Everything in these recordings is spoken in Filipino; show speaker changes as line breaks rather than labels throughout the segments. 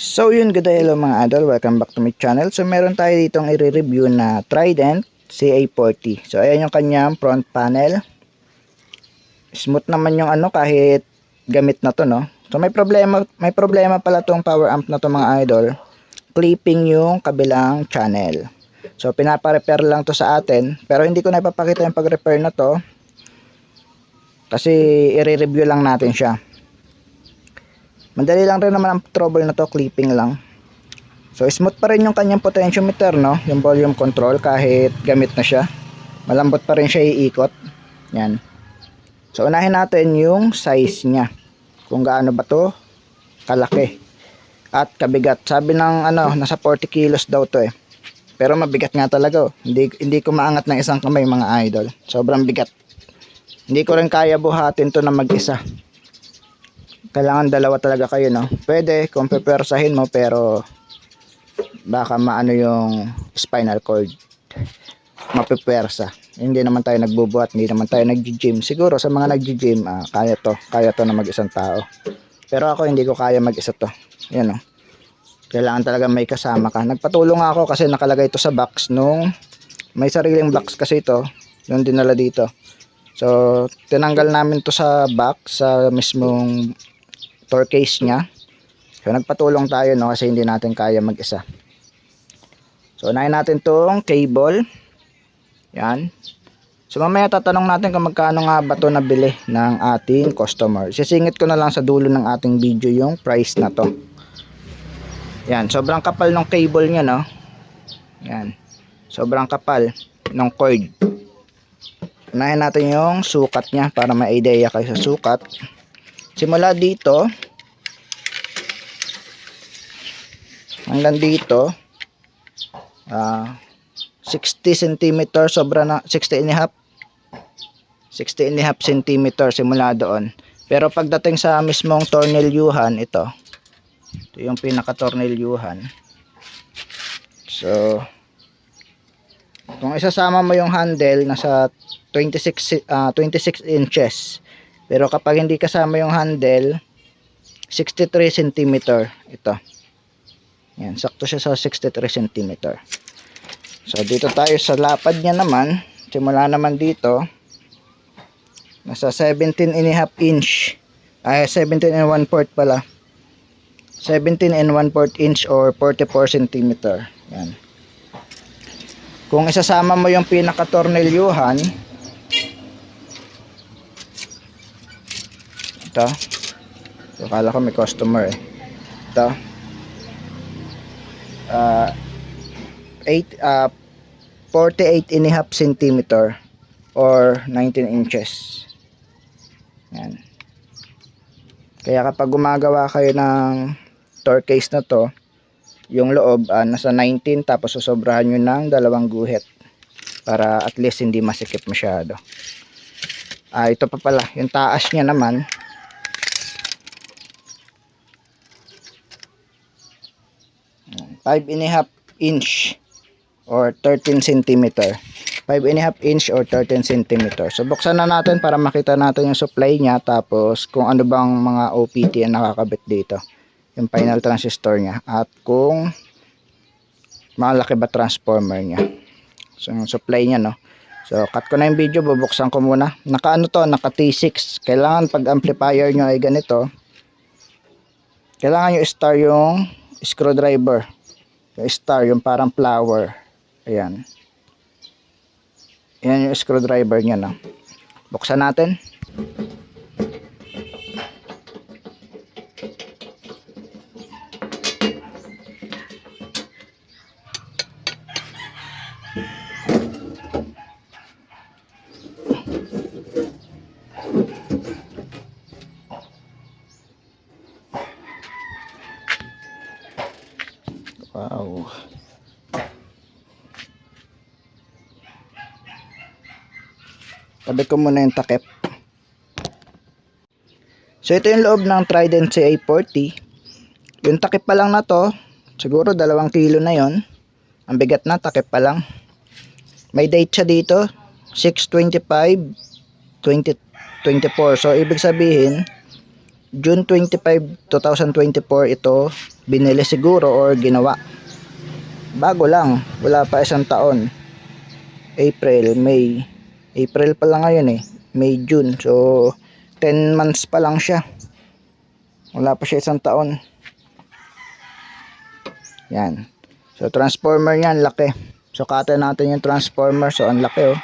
So yun, good day, hello mga idol, welcome back to my channel. So meron tayo ditong i-review na Trident CA40. So ayan yung kanyang front panel. Smooth naman yung kahit gamit na to, no. So may problema pala tong power amp na to mga idol. Clipping yung kabilang channel. So pinapa-repair lang to sa atin, pero hindi ko na ipapakita yung pag-repair na to kasi i-review lang natin siya. Madali lang rin naman ang trouble na to, clipping lang. So smooth pa rin yung kanyang potentiometer, no, yung volume control kahit gamit na siya. Malambot pa rin siya iikot. Yan. So unahin natin yung size niya. Kung gaano ba to kalaki at kabigat. Sabi ng nasa 40 kilos daw to eh. Pero mabigat nga talaga, oh. Hindi ko maangat ng isang kamay mga idol. Sobrang bigat. Hindi ko rin kaya buhatin to na mag-isa. Kailangan dalawa talaga kayo, no. Pwede kung pepersahin mo, pero baka maano yung spinal cord, mapepersa. Hindi naman tayo nagbubuhat, hindi naman tayo nagji-gym. Siguro sa mga nagji-gym, kaya to na mag-isang tao. Pero ako hindi ko kaya mag-isa to. Yan, no. Kailangan talaga may kasama ka. Nagpatulong ako kasi nakalagay ito sa box nung may sariling box kasi ito, yung dinala dito. So tinanggal namin to sa box, sa mismong door case nya. So nagpatulong tayo, no, kasi hindi natin kaya mag-isa. So unahin natin tong cable. Yan. So mamaya tatanong natin kung magkano nga ba to nabili ng ating customer. Sisingit ko na lang sa dulo ng ating video yung price na to. Yan, sobrang kapal ng cable nya, no. Yan. Sobrang kapal ng cord. Unahin natin yung sukat nya para ma-idea kayo sa sukat. Simula dito hanggang dito 60 cm, sobra na 60 and a half cm simula doon. Pero pagdating sa mismong tornilyuhan, ito yung pinaka tornilyuhan. So kung isasama mo yung handle, nasa 26 inches. Pero kapag hindi kasama yung handle, 63 cm ito. Yan, sakto siya sa 63 cm. So dito tayo sa lapad niya naman. Simula naman dito, nasa 17 and a half inch. 17 and 1/4 pala. 17 and 1/4 inch or 44 cm. Yan. Kung isasama mo yung pinaka tornilyuhan, ito. So, akala ko may customer eh. Ito. 48 and a half cm or 19 inches. Yan. Kaya kapag gumagawa kayo ng door case na to, yung loob nasa 19, tapos susobrahan nyo ng 2 guhit para at least hindi masikip masyado. Ito pa pala, yung taas nya naman, five and a half inch or 13 cm. 5 and a half inch or 13 cm. So buksan na natin para makita natin yung supply nya, tapos kung ano bang mga OPT ang nakakabit dito, yung final transistor nya, at kung malaki ba transformer nya. So yung supply nya, no. So cut ko na yung video, bubuksan ko muna. Naka naka T6. Kailangan pag amplifier nyo ay ganito, kailangan yung star yung screwdriver. Yung star, yung parang flower. Ayan. Yan yung screwdriver nya, no. Buksan natin. Wow. Tabi ko muna yung takip. So ito yung loob ng Trident CA40. Yung takip pa lang na to, siguro 2 kilo na yon. Ang bigat na, takip pa lang. May date siya dito, 6/25/2024. So ibig sabihin June 25, 2024 ito binili siguro or ginawa. Bago lang, wala pa isang taon. April, May. April pa lang ngayon eh. May, June. So 10 months pa lang siya. Wala pa siya isang taon. Yan. So transformer niyan, laki. So kata natin yung transformer. So ang laki oh.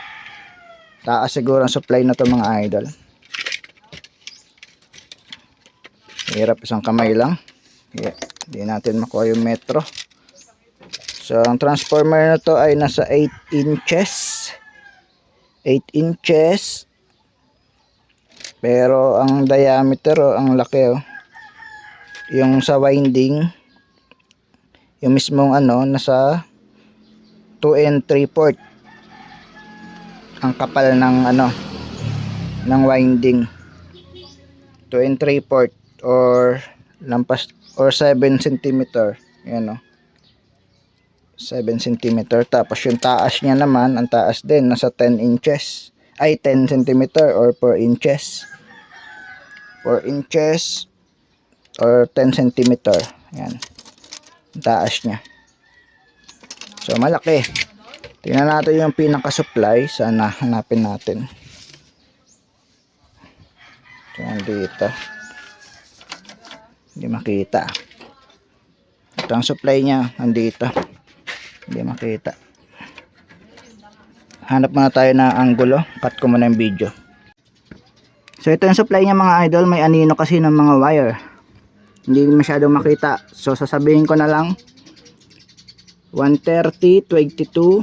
Taas siguro ang supply na to mga idol. Hirap isang kamay lang. Hindi natin makuha yung metro. So ang transformer na to ay nasa 8 inches. 8 inches. Pero ang diameter oh, ang laki oh. Yung sa winding, yung mismong ano, nasa 2 and 3/4 ang kapal ng ano, ng winding. 2 and 3/4 or lampas or 7 cm. Yan oh. 7 cm. Tapos yung taas niya naman, ang taas din nasa 10 inches. Ay 10 cm or 4 inches. 4 inches or 10 cm. Yan. Ang taas niya. So malaki. Tingnan natin yung pinaka-supply. Sana hanapin natin. So dito. Hindi makita. Ito ang supply niya. Andito. Hindi makita. Hanap muna tayo ng anggulo. Cut ko muna yung video. So ito yung supply niya mga idol. May anino kasi ng mga wire. Hindi masyadong makita. So sasabihin ko na lang 130, 22,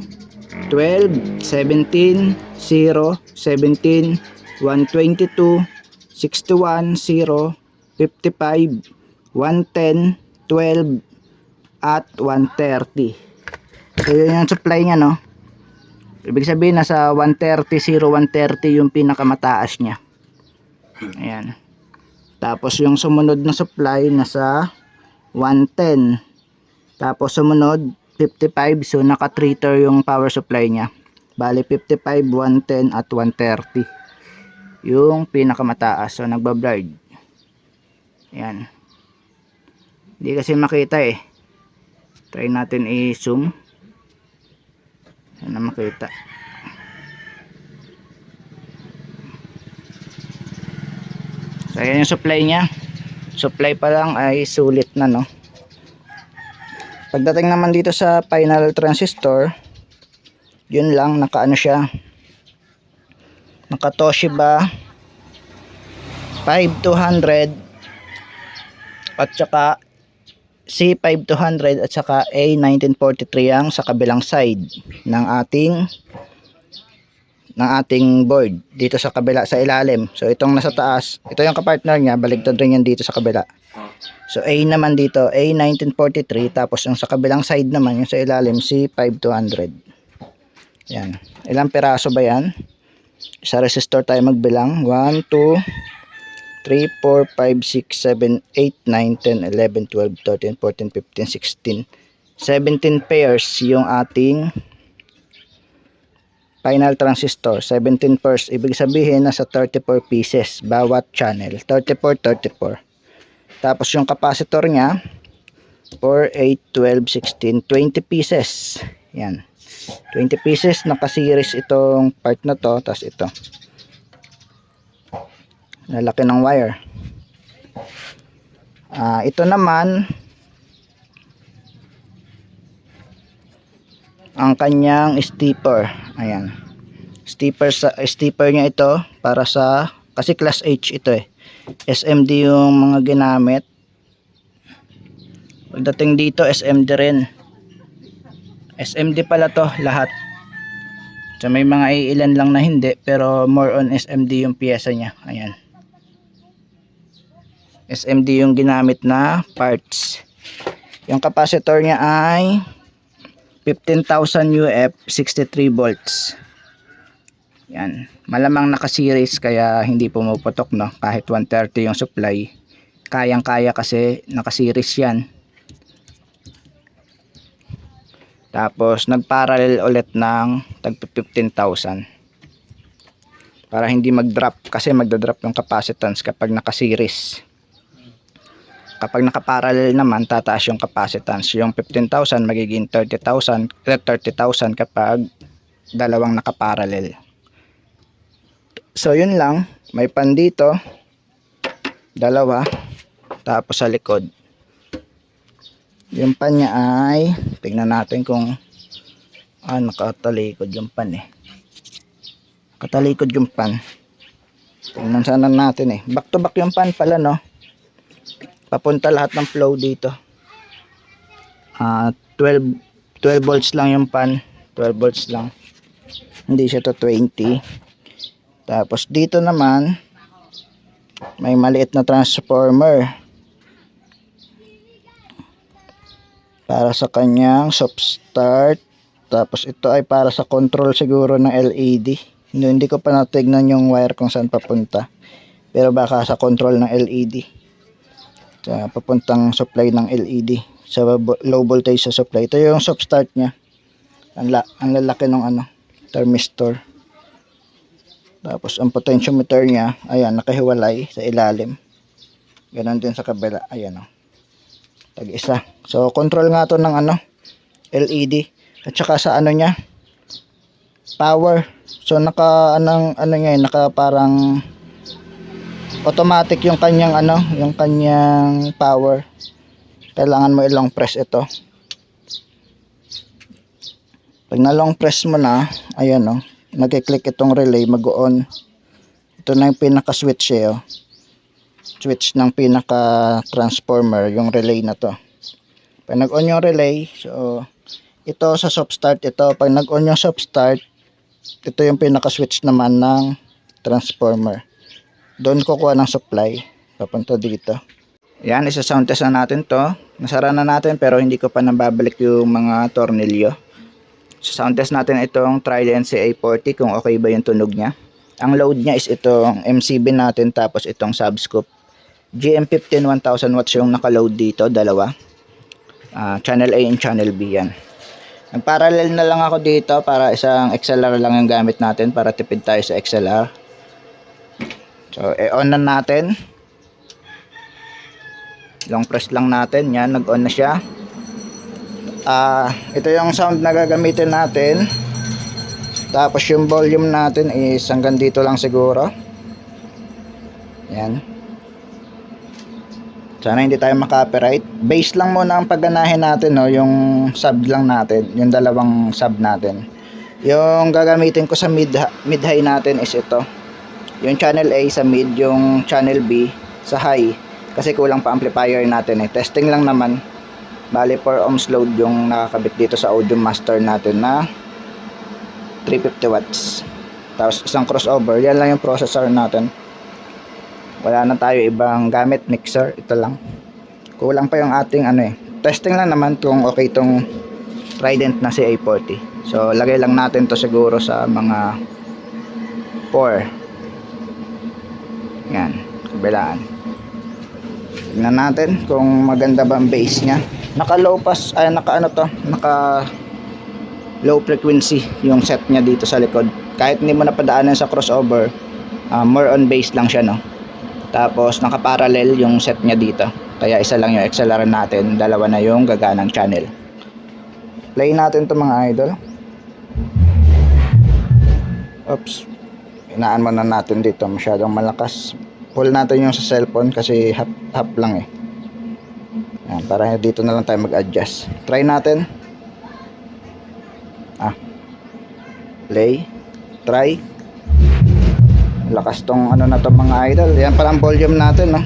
12, 17, 0, 17, 122, 61, 0, 55, 110, 12, at 130. So yun yung supply niya no. Ibig sabihin nasa 130, 0, 130 yung pinakamataas niya. Ayan. Tapos yung sumunod na supply nasa 110. Tapos sumunod 55. So naka 3 yung power supply niya. Bali 55, 110 at 130. Yung pinakamataas. So nagba-blurred. Ayan. Hindi kasi makita eh. Try natin i-zoom. Yan na makita. So ayan yung supply niya. Supply pa lang ay sulit na no. Pagdating naman dito sa final transistor, yun lang, naka ano siya, naka Toshiba 5200 at saka C5200 at saka A1943 ang sa kabilang side ng ating board dito sa kabila sa ilalim. So itong nasa taas, ito yung kapartner niya, baligtad rin yan dito sa kabila. So A naman dito, A1943, tapos yung sa kabilang side naman, yung sa ilalim, C5200. Yan. Ilang piraso ba yan? Sa resistor tayo magbilang. 1, 2, 3, 4, 5, 6, 7, 8, 9, 10, 11, 12, 13, 14, 15, 16, 17 pairs yung ating final transistor. 17 pairs. Ibig sabihin nasa 34 pieces bawat channel. 34, 34. Tapos yung capacitor niya 4, 8, 12, 16, 20 pieces. Yan. 20 pieces, naka-series itong part na to. Tapos ito. Lalaki ng wire. Ito naman ang kanyang stepper. Ayan. Stepper niya ito para sa, kasi class H ito eh. SMD yung mga ginamit. Pagdating dito SMD rin. SMD pala to lahat. So may mga iilan lang na hindi, pero more on SMD yung piyesa niya. Ayan. SMD yung ginamit na parts. Yung capacitor niya ay 15,000 UF, 63 volts. Yan. Malamang naka-series kaya hindi pumuputok no. Kahit 130 yung supply, kayang-kaya kasi naka-series yan. Tapos nag-parallel ulit ng tag 15,000. Para hindi mag-drop kasi magda-drop yung capacitance kapag naka-series. Kapag nakaparallel naman, tataas yung capacitance. Yung 15,000 magiging 30,000 kapag dalawang nakaparallel. So yun lang, may pan dito, dalawa, tapos sa likod. Yung pan niya ay, tingnan natin kung nakatalikod yung pan eh. Nakatalikod yung pan. Tingnan sana natin eh. Back to back yung pan pala, no? Papunta lahat ng flow dito. 12 volts lang yung pan. 12 volts lang. Hindi siya to 20. Tapos dito naman, may maliit na transformer. Para sa kanyang soft start. Tapos ito ay para sa control siguro ng LED. Hindi ko pa natignan yung wire kung saan papunta. Pero baka sa control ng LED. Sa papuntang supply ng LED sa low voltage sa supply. Ito yung soft start niya. Ang lalaki ng thermistor. Tapos ang potentiometer niya, ayan, nakahiwalay sa ilalim. Ganon din sa kabila, ayan o. Tag-isa. So control nga to ng LED. At saka sa niya, power. So naka niya, naka parang automatic yung kanyang yung kanyang power. Kailangan mo i-long press ito. Pag na-long press mo na, ayan nagki-click itong relay, mag-on. Ito na yung pinaka-switch eh. Switch ng pinaka-transformer, yung relay na to. Pag nag-on yung relay, so ito sa soft start ito. Pag nag-on yung soft start, ito yung pinaka-switch naman ng transformer. Doon kukuha ng supply papunta dito. Yan, isa-sound test na natin to. Nasara na natin pero hindi ko pa nababalik yung mga tornilyo. So sound test natin itong Trident CA40 kung okay ba yung tunog niya. Ang load niya is itong MCB natin tapos itong subscoop. GM15 1000 watts yung naka-load dito, dalawa. Channel A and Channel B yan. Nag-parallel na lang ako dito para isang XLR lang yung gamit natin para tipid tayo sa XLR. So, i-on na natin. Long press lang natin. Yan, nag-on na siya. Ito yung sound na gagamitin natin. Tapos yung volume natin is hanggang dito lang siguro. Yan. Sana hindi tayo maka-copyright. Bass lang muna ang pagganahin natin, no? Yung sub lang natin. Yung dalawang sub natin. Yung gagamitin ko sa mid-high natin is ito. Yung channel A sa mid, yung channel B sa high. Kasi kulang pa amplifier natin eh. Testing lang naman. Bali 4 ohms load yung nakakabit dito sa audio master natin na 350 watts. Tapos isang crossover. Yan lang yung processor natin. Wala na tayo ibang gamit, mixer. Ito lang. Kulang pa yung ating testing lang naman kung okay itong Trident na CA40. So lagay lang natin to siguro sa mga 4. Yan, kabilaan. Tignan natin kung maganda ba ang bass niya. Naka low pass, naka low frequency yung set niya dito sa likod. Kahit hindi mo napadaanan sa crossover, more on bass lang siya, no. Tapos naka parallel yung set niya dito. Kaya isa lang yung XLR natin, dalawa na yung gaganang channel. Play natin to mga idol. Oops. Inaan muna natin dito, masyadong malakas. Pull natin yung sa cellphone kasi half lang eh. Yan, para dito na lang tayo mag-adjust. Try natin. Play. Try. Lakas tong na to mga idol. Yan pala ang volume natin, no.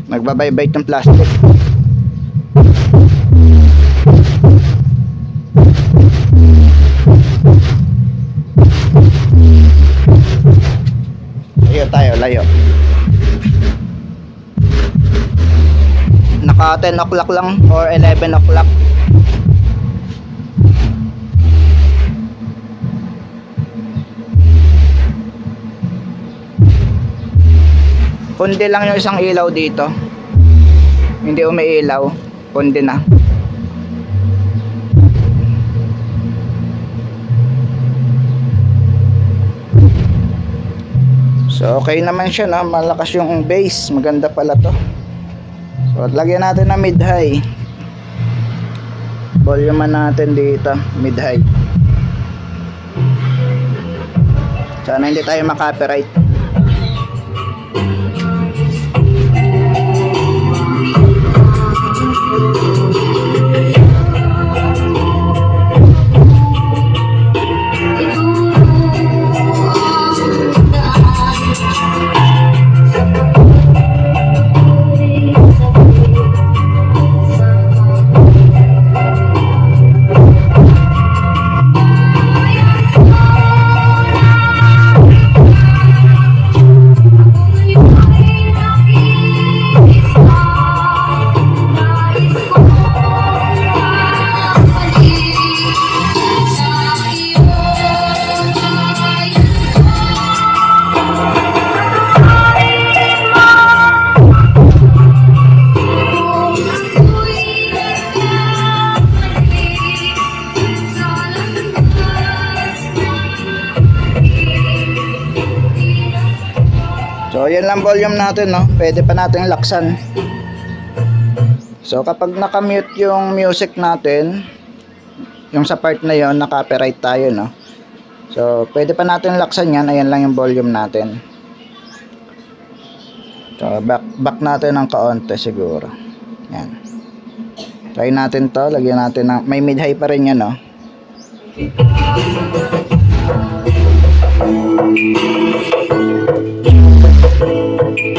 Nagbabaybay ng plastic. Layo. Naka 10 o'clock lang or 11 o'clock. Kundi lang yung isang ilaw dito. Hindi umiilaw. Kundi na. So okay naman siya, no? Malakas yung bass, maganda pala to. So lagyan natin na mid-high. Volume natin dito, mid-high. Sana hindi tayo makopyright. So yan lang volume natin, no? Pwede pa natin laksan. So kapag nakamute yung music natin, yung sa part na yon, na-copyright tayo, no? So pwede pa natin laksan yan. Ayan lang yung volume natin. So back natin ng kaunti siguro. Yan. Try natin to. Lagyan natin ng, may mid-high pa rin yan, no?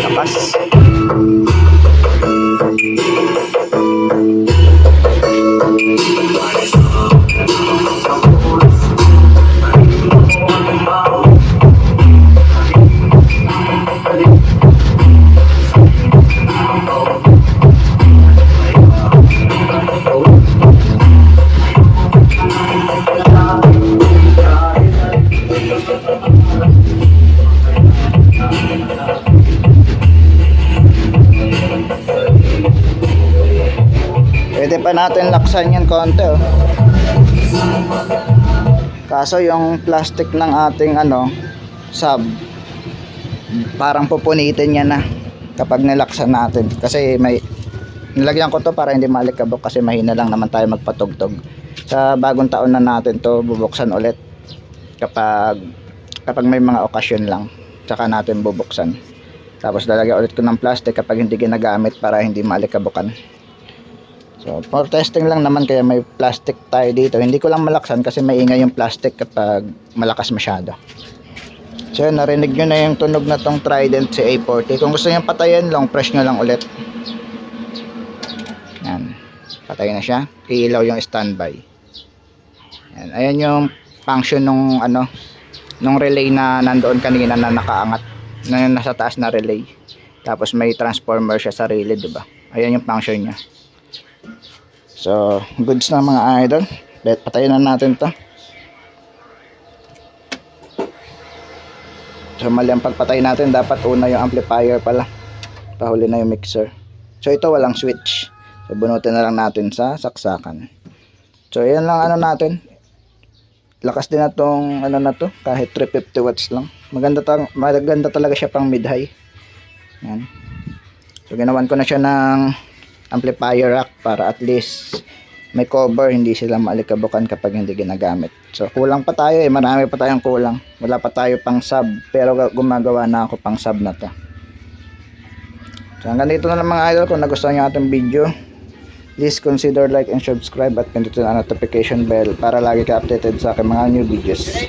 Tapas. Pwede pa natin laksan yan konti, oh. Kaso yung plastic ng ating sub, parang pupunitin niya na kapag nilaksan natin. Kasi may nilagyan ko to para hindi malikabok, kasi mahina lang naman tayo magpatugtog. Sa bagong taon na natin to bubuksan ulit kapag may mga okasyon lang, tsaka natin bubuksan. Tapos lalagyan ulit ko ng plastic kapag hindi ginagamit para hindi malikabukan. So for testing lang naman, kaya may plastic tayo dito. Hindi ko lang malaksan kasi maingay yung plastic kapag malakas masyado. So narinig nyo na yung tunog na tong Trident CA40. Kung gusto nyo patayin, long press nyo lang ulit. Yan, patay na siya. Iilaw yung standby. Yan. Ayan yung function nung nung relay na nandoon kanina na nakaangat, na nasa taas na relay. Tapos may transformer siya sarili, diba? Ayan yung function niya. So goods na mga idol. Patayin na natin to. So mali ang pagpatay natin, dapat una yung amplifier pala, pahuli na yung mixer. So ito walang switch, so bunutin na lang natin sa saksakan. So yan lang natin. Lakas din na tong na to, kahit 350 watts lang. Maganda talaga siya pang mid-high. Yan. So ginawan ko na siya ng amplifier rack para at least may cover, hindi sila malikabukan kapag hindi ginagamit. So kulang pa tayo, marami pa tayong kulang. Wala pa tayo pang sub, pero gumagawa na ako pang sub na to. So hanggang dito na lang mga idol. Kung nagustuhan nyo ating video, please consider like and subscribe at pindutin ang notification bell para lagi ka updated sa aking mga new videos.